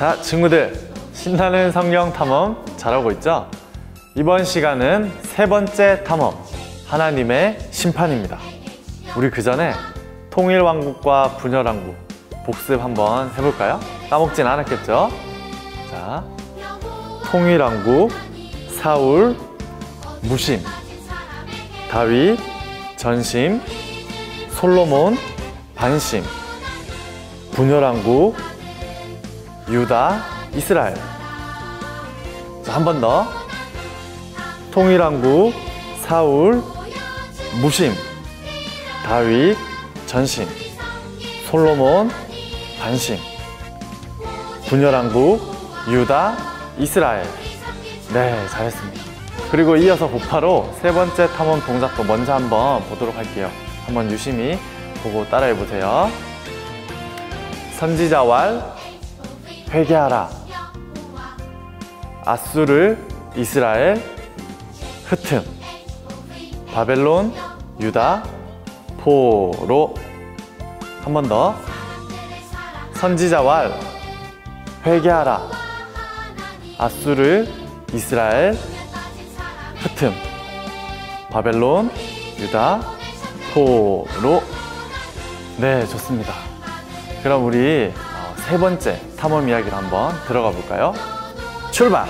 자, 친구들, 신나는 성경 탐험 잘하고 있죠? 이번 시간은 세 번째 탐험, 하나님의 심판입니다. 우리 그 전에 통일왕국과 분열왕국 복습 한번 해볼까요? 까먹진 않았겠죠? 자, 통일왕국, 사울, 무심, 다윗, 전심, 솔로몬, 반심, 분열왕국, 유다, 이스라엘. 자, 한 번 더. 통일왕국, 사울, 무심, 다윗, 전심, 솔로몬, 반심, 분열왕국, 유다, 이스라엘. 네, 잘했습니다. 그리고 이어서 곧바로 세 번째 탐험 동작도 먼저 한번 보도록 할게요. 한번 유심히 보고 따라해 보세요. 선지자왈, 회개하라. 아수르, 이스라엘, 흩음, 바벨론, 유다, 포로. 한 번 더. 선지자왈, 회개하라. 아수르, 이스라엘, 흩음, 바벨론, 유다, 포로. 네, 좋습니다. 그럼 우리 세 번째 탐험 이야기를 한번 들어가 볼까요? 출발!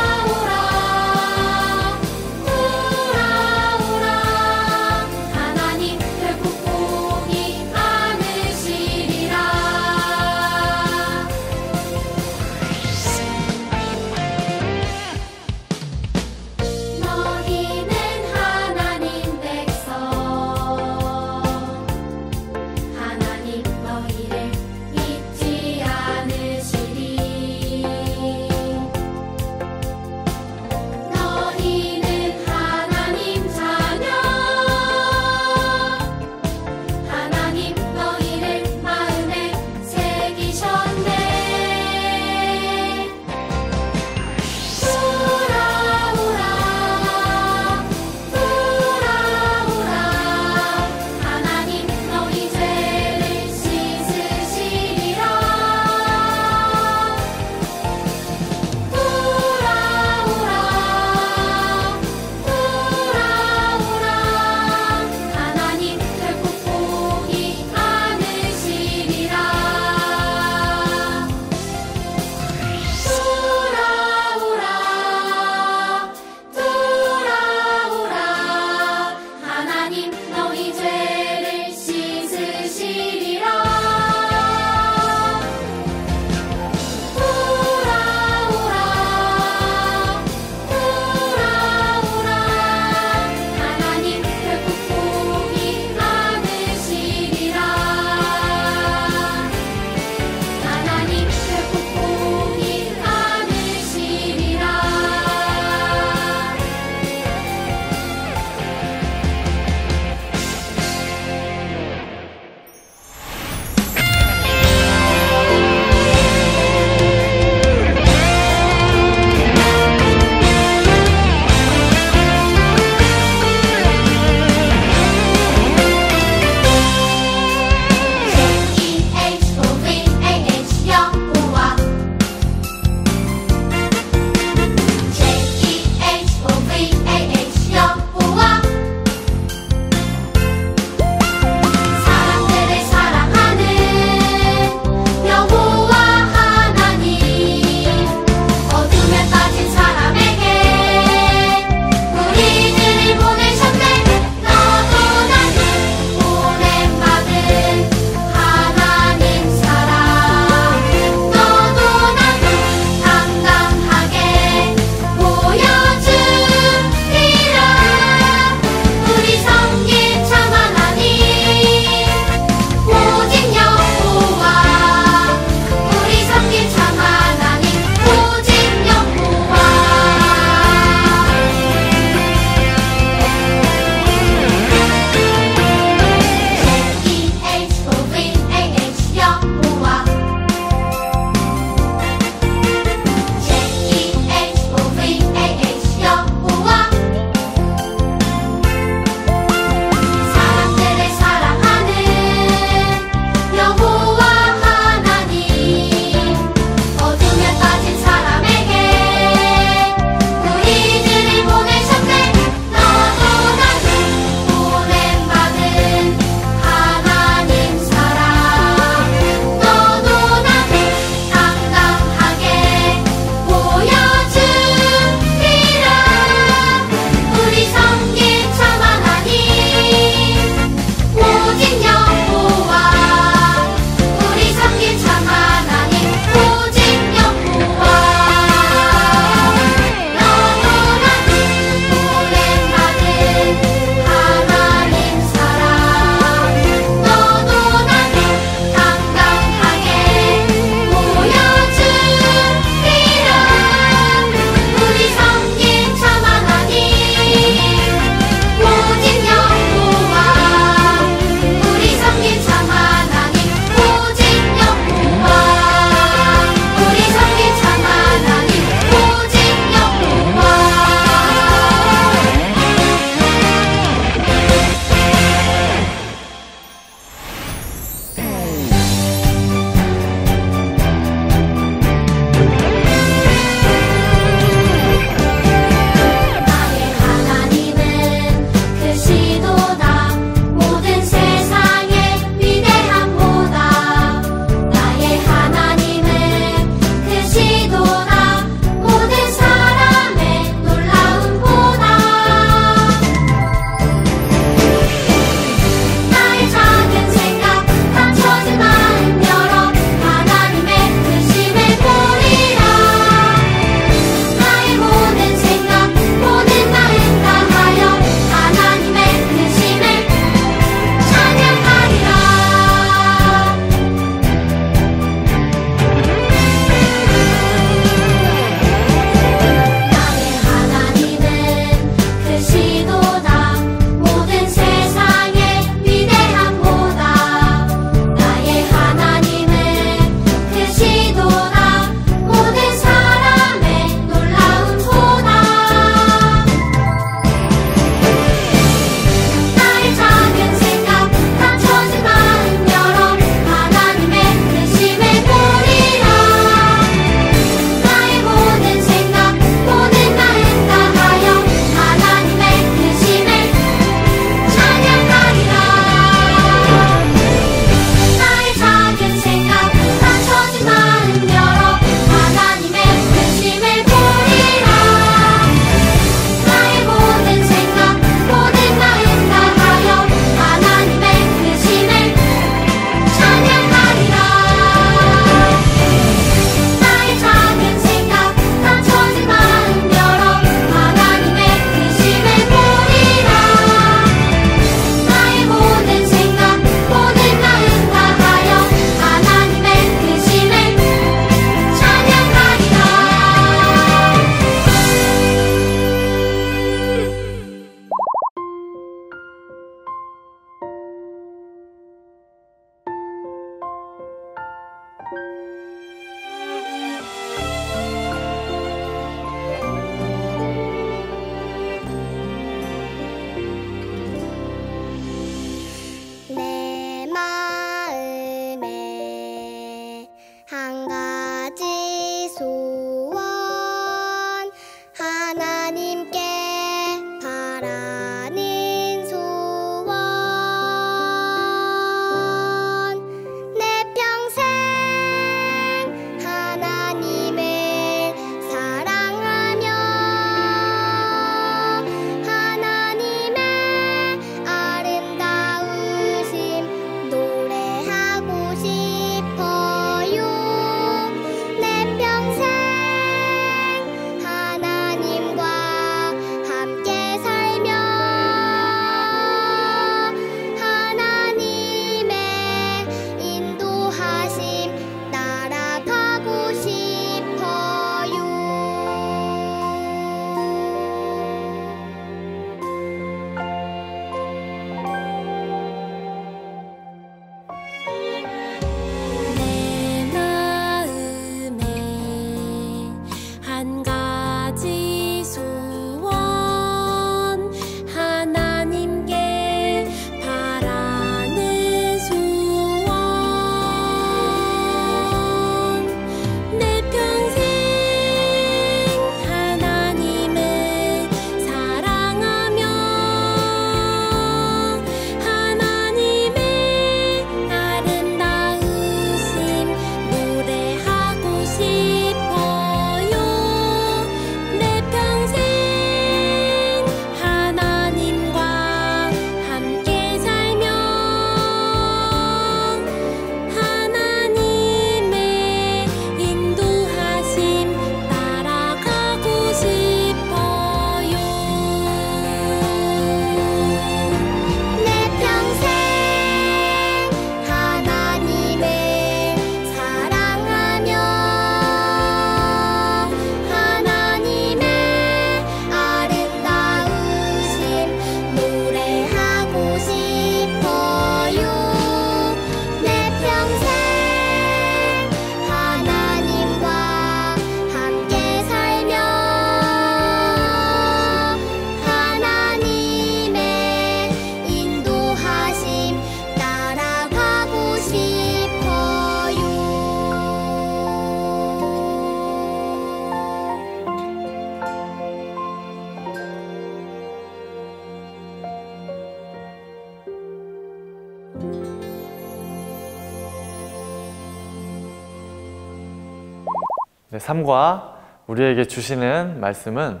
네, 3과 우리에게 주시는 말씀은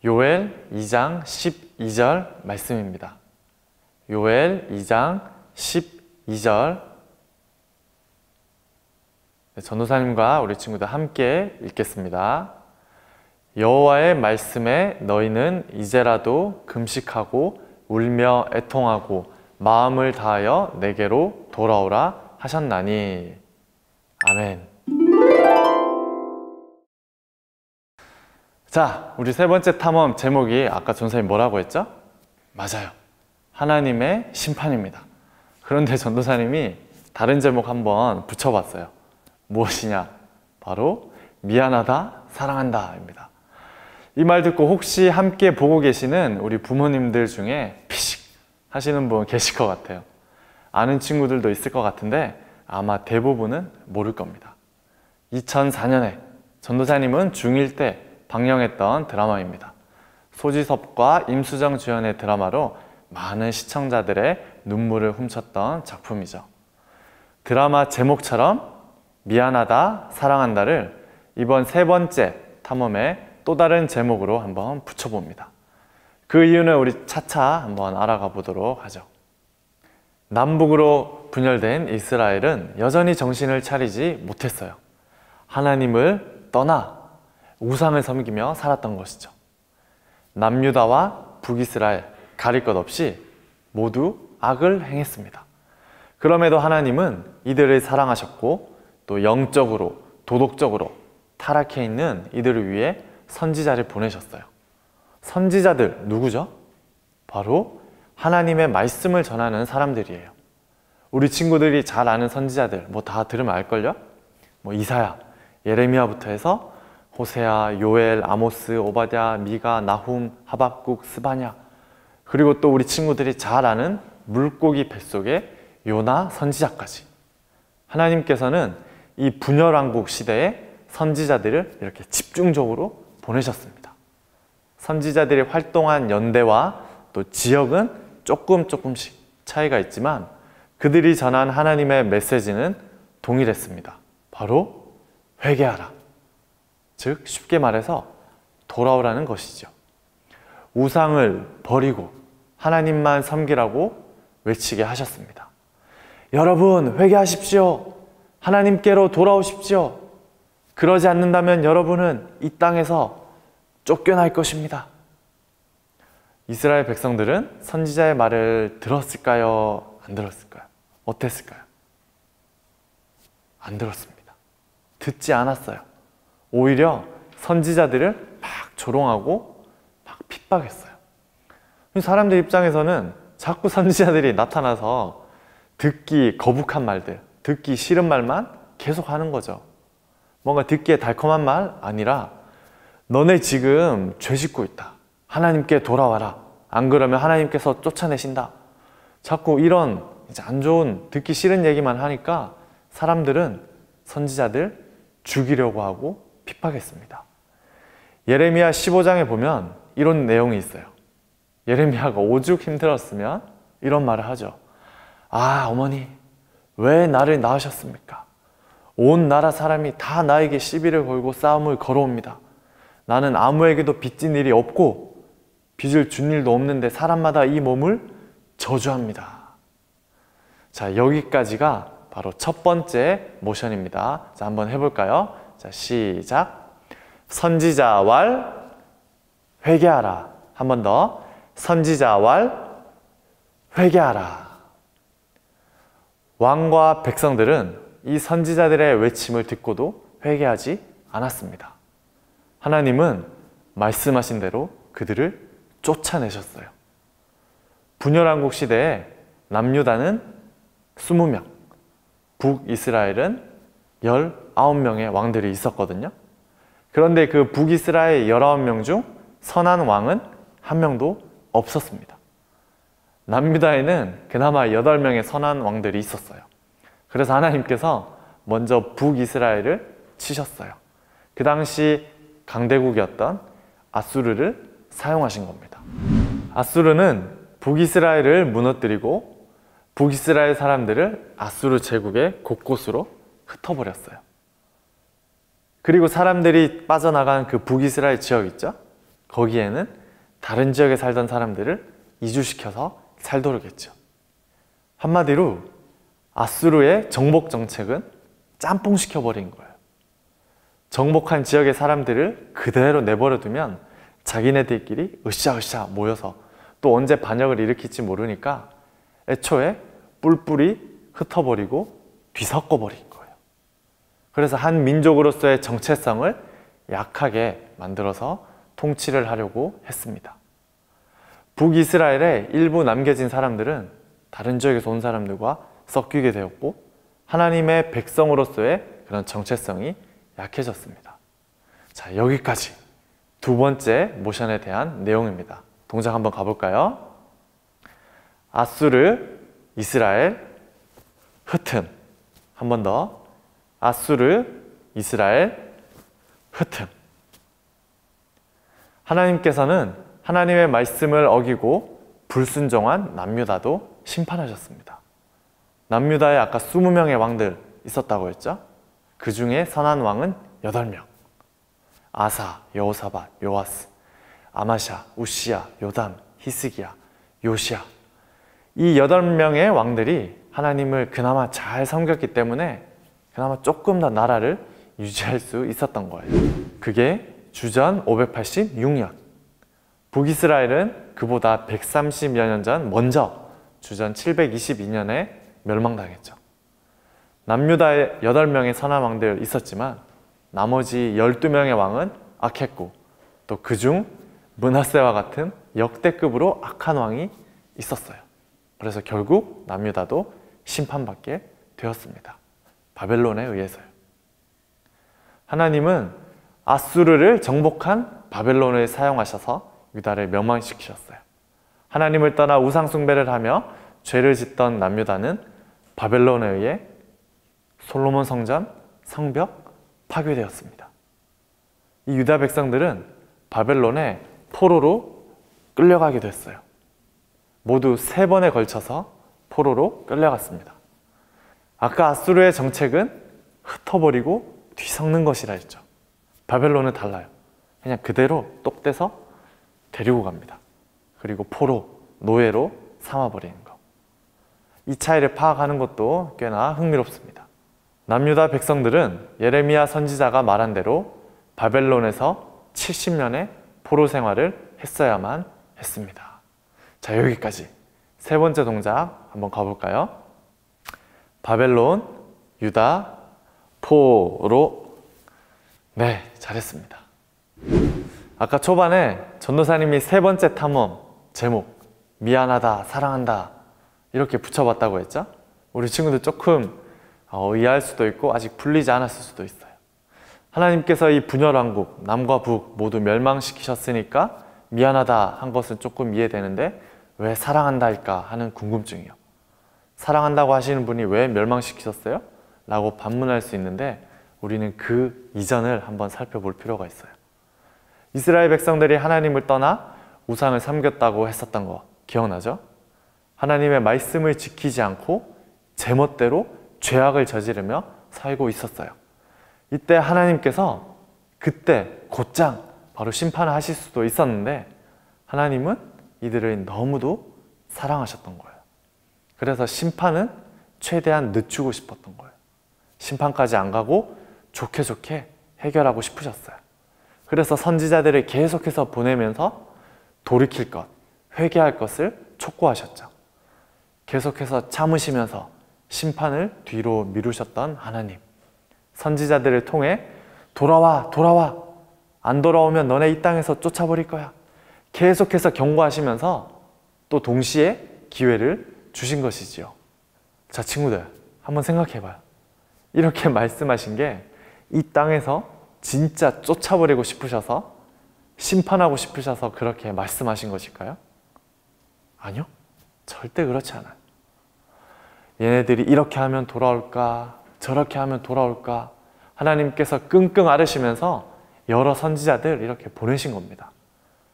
요엘 2장 12절 말씀입니다. 요엘 2장 12절. 네, 전도사님과 우리 친구들 함께 읽겠습니다. 여호와의 말씀에 너희는 이제라도 금식하고 울며 애통하고 마음을 다하여 내게로 돌아오라 하셨나니. 아멘. 자, 우리 세 번째 탐험 제목이 아까 전도사님 뭐라고 했죠? 맞아요. 하나님의 심판입니다. 그런데 전도사님이 다른 제목 한번 붙여봤어요. 무엇이냐? 바로 미안하다, 사랑한다 입니다. 이 말 듣고 혹시 함께 보고 계시는 우리 부모님들 중에 피식 하시는 분 계실 것 같아요. 아는 친구들도 있을 것 같은데 아마 대부분은 모를 겁니다. 2004년에 전도사님은 중1 때 방영했던 드라마입니다. 소지섭과 임수정 주연의 드라마로 많은 시청자들의 눈물을 훔쳤던 작품이죠. 드라마 제목처럼 미안하다, 사랑한다를 이번 세 번째 탐험의 또 다른 제목으로 한번 붙여봅니다. 그 이유는 우리 차차 한번 알아가 보도록 하죠. 남북으로 분열된 이스라엘은 여전히 정신을 차리지 못했어요. 하나님을 떠나 우상을 섬기며 살았던 것이죠. 남유다와 북이스라엘 가릴 것 없이 모두 악을 행했습니다. 그럼에도 하나님은 이들을 사랑하셨고 또 영적으로, 도덕적으로 타락해 있는 이들을 위해 선지자를 보내셨어요. 선지자들 누구죠? 바로 하나님의 말씀을 전하는 사람들이에요. 우리 친구들이 잘 아는 선지자들 뭐 다 들으면 알걸요? 뭐 이사야, 예레미야부터 해서 호세아, 요엘, 아모스, 오바댜, 미가, 나훔, 하박국, 스바냐, 그리고 또 우리 친구들이 잘 아는 물고기 뱃속의 요나 선지자까지. 하나님께서는 이 분열왕국 시대에 선지자들을 이렇게 집중적으로 보내셨습니다. 선지자들이 활동한 연대와 또 지역은 조금씩 차이가 있지만 그들이 전한 하나님의 메시지는 동일했습니다. 바로 회개하라. 즉 쉽게 말해서 돌아오라는 것이죠. 우상을 버리고 하나님만 섬기라고 외치게 하셨습니다. 여러분 회개하십시오. 하나님께로 돌아오십시오. 그러지 않는다면 여러분은 이 땅에서 쫓겨날 것입니다. 이스라엘 백성들은 선지자의 말을 들었을까요? 안 들었을까요? 어땠을까요? 안 들었습니다. 듣지 않았어요. 오히려 선지자들을 막 조롱하고 막 핍박했어요. 사람들 입장에서는 자꾸 선지자들이 나타나서 듣기 거북한 말들, 듣기 싫은 말만 계속 하는 거죠. 뭔가 듣기에 달콤한 말 아니라 너네 지금 죄 짓고 있다. 하나님께 돌아와라. 안 그러면 하나님께서 쫓아내신다. 자꾸 이런 이제 안 좋은 듣기 싫은 얘기만 하니까 사람들은 선지자들 죽이려고 하고 핍박했습니다. 예레미야 15장에 보면 이런 내용이 있어요. 예레미야가 오죽 힘들었으면 이런 말을 하죠. 아, 어머니 왜 나를 낳으셨습니까? 온 나라 사람이 다 나에게 시비를 걸고 싸움을 걸어옵니다. 나는 아무에게도 빚진 일이 없고 빚을 준 일도 없는데 사람마다 이 몸을 저주합니다. 자, 여기까지가 바로 첫 번째 모션입니다. 자, 한번 해볼까요? 자, 시작. 선지자왈 회개하라. 한 번 더. 선지자왈 회개하라. 왕과 백성들은 이 선지자들의 외침을 듣고도 회개하지 않았습니다. 하나님은 말씀하신 대로 그들을 쫓아내셨어요. 분열왕국 시대에 남유다는 20명, 북이스라엘은 19명의 왕들이 있었거든요. 그런데 그 북이스라엘 19명 중 선한 왕은 한 명도 없었습니다. 남유다에는 그나마 8명의 선한 왕들이 있었어요. 그래서 하나님께서 먼저 북이스라엘을 치셨어요. 그 당시 강대국이었던 아수르를 사용하신 겁니다. 아수르는 북이스라엘을 무너뜨리고 북이스라엘 사람들을 아수르 제국의 곳곳으로 흩어버렸어요. 그리고 사람들이 빠져나간 그 북이스라엘 지역 있죠? 거기에는 다른 지역에 살던 사람들을 이주시켜서 살도록 했죠. 한마디로 아수르의 정복 정책은 짬뽕시켜버린 거예요. 정복한 지역의 사람들을 그대로 내버려두면 자기네들끼리 으쌰으쌰 모여서 또 언제 반역을 일으킬지 모르니까 애초에 뿔뿔이 흩어버리고 뒤섞어버린 거예요. 그래서 한 민족으로서의 정체성을 약하게 만들어서 통치를 하려고 했습니다. 북이스라엘에 일부 남겨진 사람들은 다른 지역에서 온 사람들과 섞이게 되었고 하나님의 백성으로서의 그런 정체성이 약해졌습니다. 자, 여기까지 두 번째 모션에 대한 내용입니다. 동작 한번 가볼까요? 아수르, 이스라엘, 흩음. 한 번 더. 아수르, 이스라엘, 흩음. 하나님께서는 하나님의 말씀을 어기고 불순종한 남유다도 심판하셨습니다. 남유다에 아까 20명의 왕들 있었다고 했죠? 그 중에 선한 왕은 8명. 아사, 여호사밧, 요아스, 아마샤, 우시야, 요담, 히스기야, 요시야. 이 8명의 왕들이 하나님을 그나마 잘 섬겼기 때문에 그나마 조금 더 나라를 유지할 수 있었던 거예요. 그게 주전 586년. 북이스라엘은 그보다 130여 년 전 먼저 주전 722년에 멸망당했죠. 남유다에 8명의 선한 왕들 있었지만 나머지 12명의 왕은 악했고 또 그중 므낫세와 같은 역대급으로 악한 왕이 있었어요. 그래서 결국 남유다도 심판받게 되었습니다. 바벨론에 의해서요. 하나님은 아수르를 정복한 바벨론을 사용하셔서 유다를 멸망시키셨어요. 하나님을 떠나 우상숭배를 하며 죄를 짓던 남유다는 바벨론에 의해 솔로몬 성전, 성벽 파괴되었습니다. 이 유다 백성들은 바벨론에 포로로 끌려가게 됐어요. 모두 3번에 걸쳐서 포로로 끌려갔습니다. 아까 아수르의 정책은 흩어버리고 뒤섞는 것이라 했죠. 바벨론은 달라요. 그냥 그대로 똑 떼서 데리고 갑니다. 그리고 포로, 노예로 삼아버리는 것. 이 차이를 파악하는 것도 꽤나 흥미롭습니다. 남유다 백성들은 예레미야 선지자가 말한 대로 바벨론에서 70년의 포로 생활을 했어야만 했습니다. 자, 여기까지. 세 번째 동작 한번 가볼까요? 바벨론, 유다, 포로. 네, 잘했습니다. 아까 초반에 전도사님이 세 번째 탐험 제목 미안하다, 사랑한다 이렇게 붙여봤다고 했죠? 우리 친구들 조금 의아할 수도 있고 아직 풀리지 않았을 수도 있어요. 하나님께서 이 분열왕국, 남과 북 모두 멸망시키셨으니까 미안하다 한 것은 조금 이해되는데 왜 사랑한다 할까 하는 궁금증이요. 사랑한다고 하시는 분이 왜 멸망시키셨어요? 라고 반문할 수 있는데 우리는 그 이전을 한번 살펴볼 필요가 있어요. 이스라엘 백성들이 하나님을 떠나 우상을 섬겼다고 했었던 거 기억나죠? 하나님의 말씀을 지키지 않고 제멋대로 죄악을 저지르며 살고 있었어요. 이때 하나님께서 그때 곧장 바로 심판을 하실 수도 있었는데 하나님은 이들을 너무도 사랑하셨던 거예요. 그래서 심판은 최대한 늦추고 싶었던 거예요. 심판까지 안 가고 좋게 좋게 해결하고 싶으셨어요. 그래서 선지자들을 계속해서 보내면서 돌이킬 것, 회개할 것을 촉구하셨죠. 계속해서 참으시면서 심판을 뒤로 미루셨던 하나님. 선지자들을 통해 돌아와, 돌아와. 안 돌아오면 너네 이 땅에서 쫓아버릴 거야. 계속해서 경고하시면서 또 동시에 기회를 주신 것이지요. 자, 친구들 한번 생각해봐요. 이렇게 말씀하신 게 이 땅에서 진짜 쫓아버리고 싶으셔서 심판하고 싶으셔서 그렇게 말씀하신 것일까요? 아니요. 절대 그렇지 않아요. 얘네들이 이렇게 하면 돌아올까 저렇게 하면 돌아올까 하나님께서 끙끙 앓으시면서 여러 선지자들 이렇게 보내신 겁니다.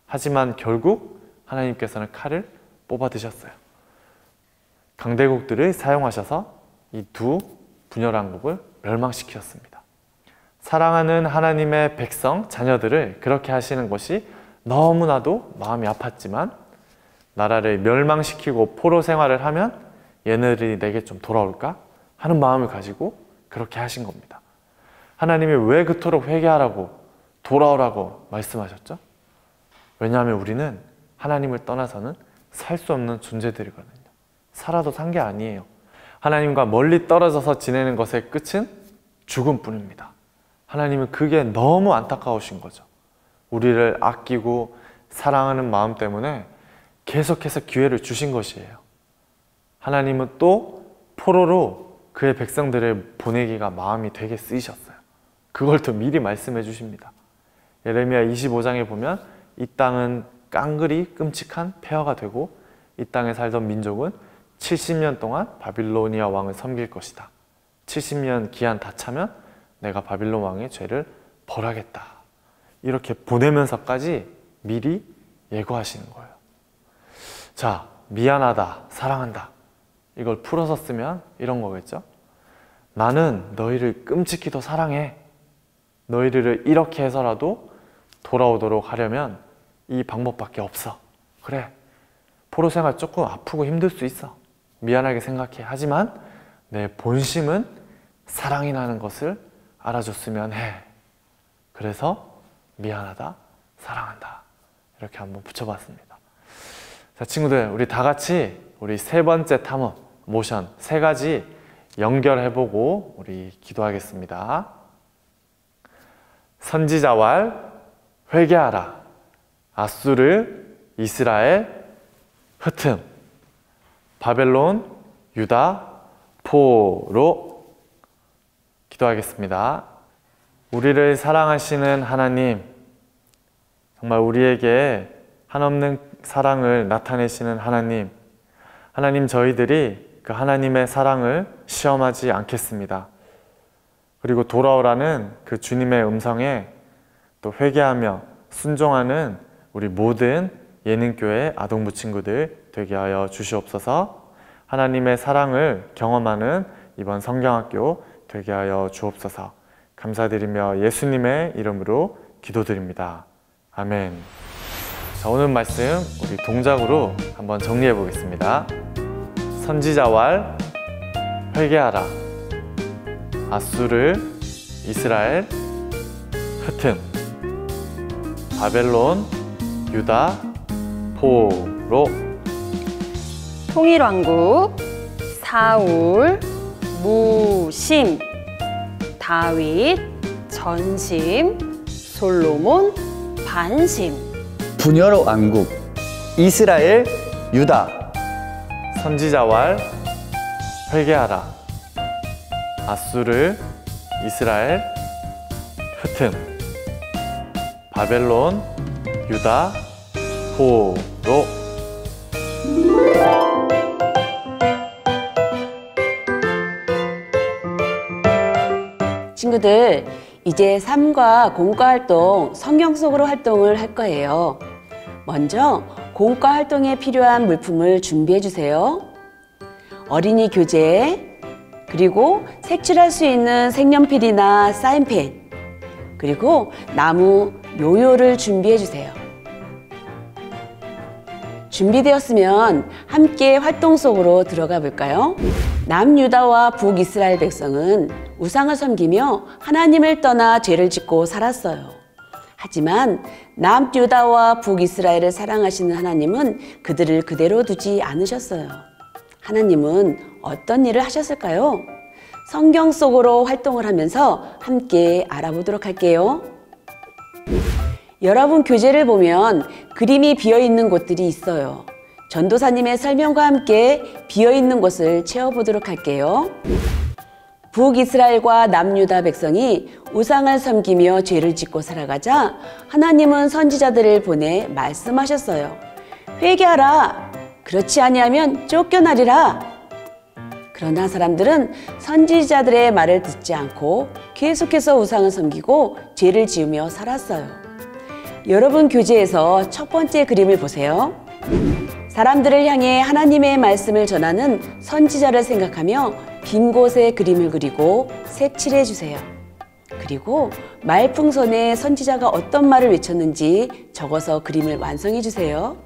하지만 결국 하나님께서는 칼을 뽑아 드셨어요. 강대국들을 사용하셔서 이 두 분열왕국을 멸망시키셨습니다. 사랑하는 하나님의 백성, 자녀들을 그렇게 하시는 것이 너무나도 마음이 아팠지만 나라를 멸망시키고 포로 생활을 하면 얘네들이 내게 좀 돌아올까 하는 마음을 가지고 그렇게 하신 겁니다. 하나님이 왜 그토록 회개하라고 돌아오라고 말씀하셨죠? 왜냐하면 우리는 하나님을 떠나서는 살 수 없는 존재들이거든요. 살아도 산 게 아니에요. 하나님과 멀리 떨어져서 지내는 것의 끝은 죽음뿐입니다. 하나님은 그게 너무 안타까우신 거죠. 우리를 아끼고 사랑하는 마음 때문에 계속해서 기회를 주신 것이에요. 하나님은 또 포로로 그의 백성들을 보내기가 마음이 되게 쓰이셨어요. 그걸 또 미리 말씀해 주십니다. 예레미야 25장에 보면 이 땅은 깡그리 끔찍한 폐허가 되고 이 땅에 살던 민족은 70년 동안 바빌로니아 왕을 섬길 것이다. 70년 기한 다 차면 내가 바빌론 왕의 죄를 벌하겠다. 이렇게 보내면서까지 미리 예고하시는 거예요. 자, 미안하다, 사랑한다. 이걸 풀어서 쓰면 이런 거겠죠? 나는 너희를 끔찍히도 사랑해. 너희를 이렇게 해서라도 돌아오도록 하려면 이 방법밖에 없어. 그래, 포로 생활 조금 아프고 힘들 수 있어. 미안하게 생각해. 하지만 내 본심은 사랑이 나는 것을 알아줬으면 해. 그래서 미안하다, 사랑한다. 이렇게 한번 붙여봤습니다. 자, 친구들, 우리 다 같이 우리 세 번째 탐험, 모션 세 가지 연결해보고 우리 기도하겠습니다. 선지자왈, 회개하라. 아수르, 이스라엘, 흩음. 바벨론, 유다, 포로. 기도하겠습니다. 우리를 사랑하시는 하나님, 정말 우리에게 한없는 사랑을 나타내시는 하나님, 하나님, 저희들이 그 하나님의 사랑을 시험하지 않겠습니다. 그리고 돌아오라는 그 주님의 음성에 또 회개하며 순종하는 우리 모든 예능교회 아동부 친구들 되게 하여 주시옵소서. 하나님의 사랑을 경험하는 이번 성경학교 되게 하여 주옵소서. 감사드리며 예수님의 이름으로 기도드립니다. 아멘. 자, 오늘 말씀 우리 동작으로 한번 정리해 보겠습니다. 선지자왈, 회개하라. 아수르, 이스라엘, 흩음. 바벨론, 유다, 포로. 통일왕국, 사울, 무심, 다윗, 전심, 솔로몬, 반심. 분열 왕국, 이스라엘, 유다. 선지자왈, 회개하라. 아수르, 이스라엘, 흩음. 바벨론, 유다, 포로. 친구들, 이제 삶과 공과 활동, 성경 속으로 활동을 할 거예요. 먼저 공과 활동에 필요한 물품을 준비해 주세요. 어린이 교재, 그리고 색칠할 수 있는 색연필이나 사인펜, 그리고 나무 요요를 준비해 주세요. 준비되었으면 함께 활동 속으로 들어가 볼까요? 남유다와 북이스라엘 백성은 우상을 섬기며 하나님을 떠나 죄를 짓고 살았어요. 하지만 남유다와 북이스라엘을 사랑하시는 하나님은 그들을 그대로 두지 않으셨어요. 하나님은 어떤 일을 하셨을까요? 성경 속으로 활동을 하면서 함께 알아보도록 할게요. 여러분 교재를 보면 그림이 비어있는 곳들이 있어요. 전도사님의 설명과 함께 비어있는 곳을 채워보도록 할게요. 북이스라엘과 남유다 백성이 우상을 섬기며 죄를 짓고 살아가자 하나님은 선지자들을 보내 말씀하셨어요. 회개하라. 그렇지 아니하면 쫓겨나리라. 그러나 사람들은 선지자들의 말을 듣지 않고 계속해서 우상을 섬기고 죄를 지으며 살았어요. 여러분 교재에서 첫 번째 그림을 보세요. 사람들을 향해 하나님의 말씀을 전하는 선지자를 생각하며 빈 곳에 그림을 그리고 색칠해 주세요. 그리고 말풍선에 선지자가 어떤 말을 외쳤는지 적어서 그림을 완성해 주세요.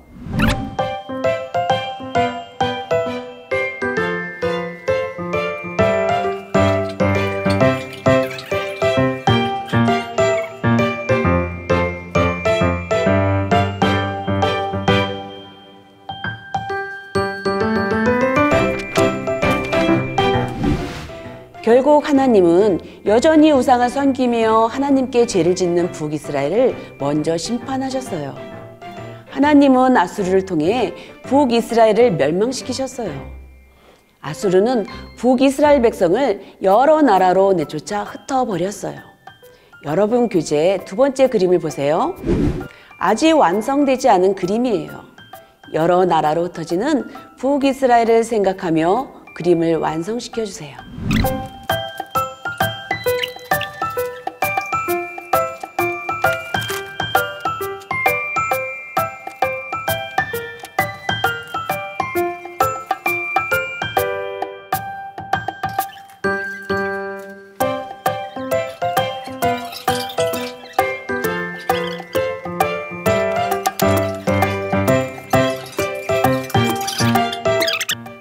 결국 하나님은 여전히 우상을 섬기며 하나님께 죄를 짓는 북이스라엘을 먼저 심판하셨어요. 하나님은 아수르를 통해 북이스라엘을 멸망시키셨어요. 아수르는 북이스라엘 백성을 여러 나라로 내쫓아 흩어버렸어요. 여러분 교재의 두 번째 그림을 보세요. 아직 완성되지 않은 그림이에요. 여러 나라로 흩어지는 북이스라엘을 생각하며 그림을 완성시켜 주세요.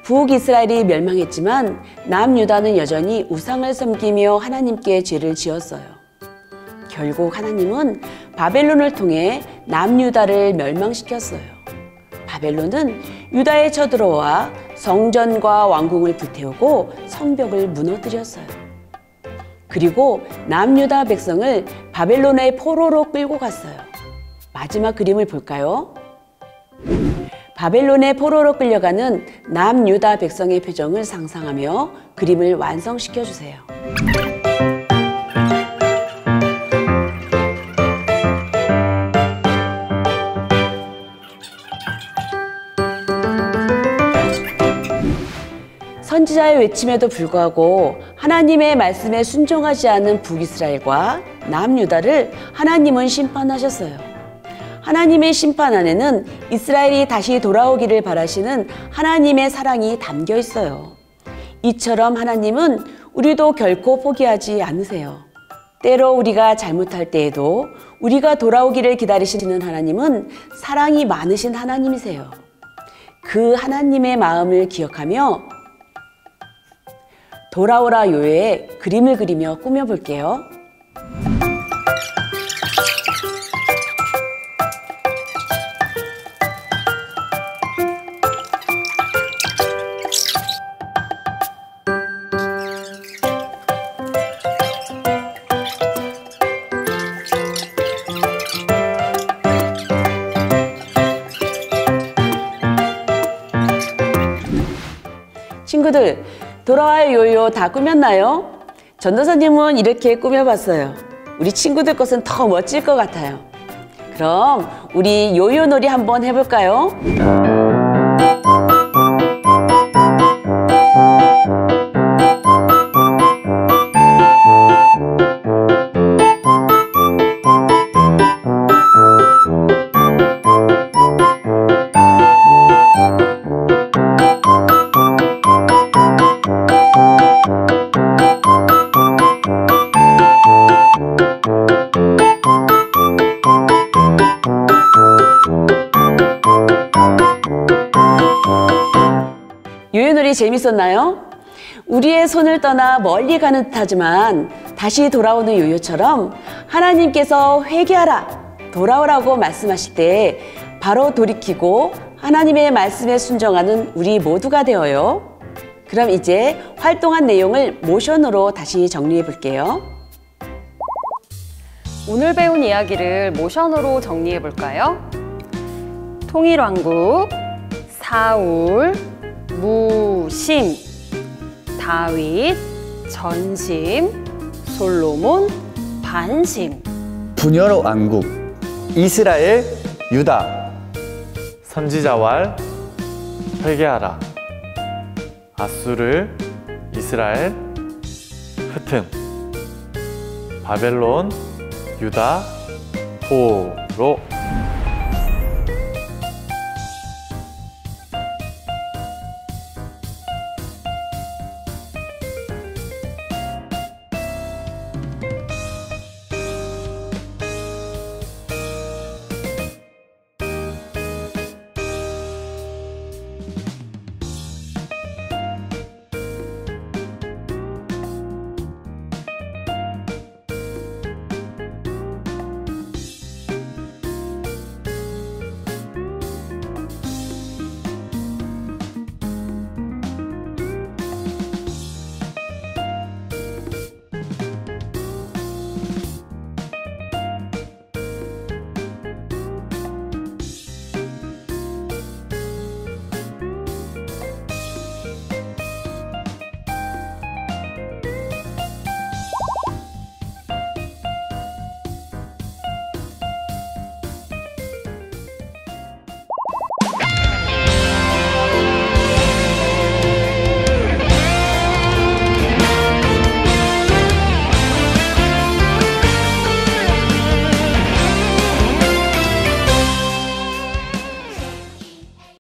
북이스라엘이 멸망했지만 남유다는 여전히 우상을 섬기며 하나님께 죄를 지었어요. 결국 하나님은 바벨론을 통해 남유다를 멸망시켰어요. 바벨론은 유다에 쳐들어와 성전과 왕궁을 불태우고 성벽을 무너뜨렸어요. 그리고 남유다 백성을 바벨론의 포로로 끌고 갔어요. 마지막 그림을 볼까요? 바벨론의 포로로 끌려가는 남유다 백성의 표정을 상상하며 그림을 완성시켜 주세요. 선지자의 외침에도 불구하고 하나님의 말씀에 순종하지 않은 북이스라엘과 남유다를 하나님은 심판하셨어요. 하나님의 심판 안에는 이스라엘이 다시 돌아오기를 바라시는 하나님의 사랑이 담겨 있어요. 이처럼 하나님은 우리도 결코 포기하지 않으세요. 때로 우리가 잘못할 때에도 우리가 돌아오기를 기다리시는 하나님은 사랑이 많으신 하나님이세요. 그 하나님의 마음을 기억하며 돌아오라 요요의 그림을 그리며 꾸며볼게요. 친구들, 돌아와요 요요 다 꾸몄나요? 전도사님은 이렇게 꾸며봤어요. 우리 친구들 것은 더 멋질 것 같아요. 그럼 우리 요요 놀이 한번 해볼까요? 요요놀이 재밌었나요? 우리의 손을 떠나 멀리 가는 듯하지만 다시 돌아오는 요요처럼 하나님께서 회개하라, 돌아오라고 말씀하실 때 바로 돌이키고 하나님의 말씀에 순종하는 우리 모두가 되어요. 그럼 이제 활동한 내용을 모션으로 다시 정리해 볼게요. 오늘 배운 이야기를 모션으로 정리해 볼까요? 통일왕국, 사울, 무심, 다윗, 전심, 솔로몬, 반심. 분열 왕국, 이스라엘, 유다. 선지자왈, 회개하라. 아수르, 이스라엘, 흩음. 바벨론, 유다, 포로.